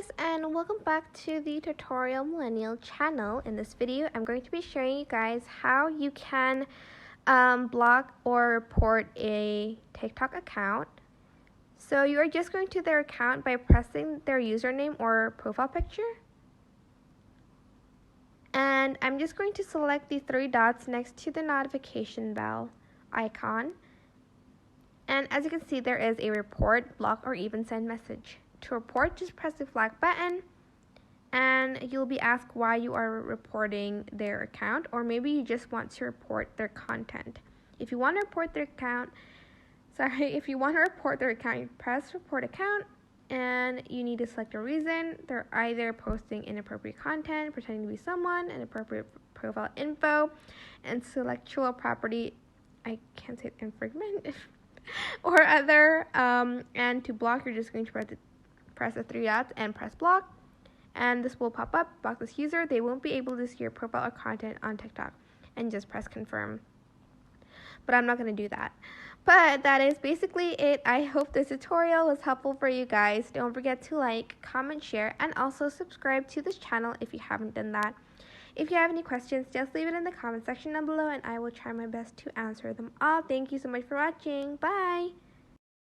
guys, and welcome back to the Tutorial Millennial channel. In this video, I'm going to be showing you guys how you can block or report a TikTok account. So you are just going to their account by pressing their username or profile picture. And I'm just going to select the three dots next to the notification bell icon. And as you can see, there is a report, block, or even send message. To report, just press the flag button and you'll be asked why you are reporting their account, or maybe you just want to report their content. If you want to report their account, you press report account and you need to select a reason. They're either posting inappropriate content, pretending to be someone, inappropriate profile info, intellectual property, I can't say infringement, or other, and to block, you're just going to press the three dots and press block, and this will pop up. Block this user. They won't be able to see your profile or content on TikTok, and just press confirm. But I'm not going to do that. But that is basically it. I hope this tutorial was helpful for you guys. Don't forget to like, comment, share, and also subscribe to this channel if you haven't done that. If you have any questions, just leave it in the comment section down below and I will try my best to answer them all. Thank you so much for watching. Bye!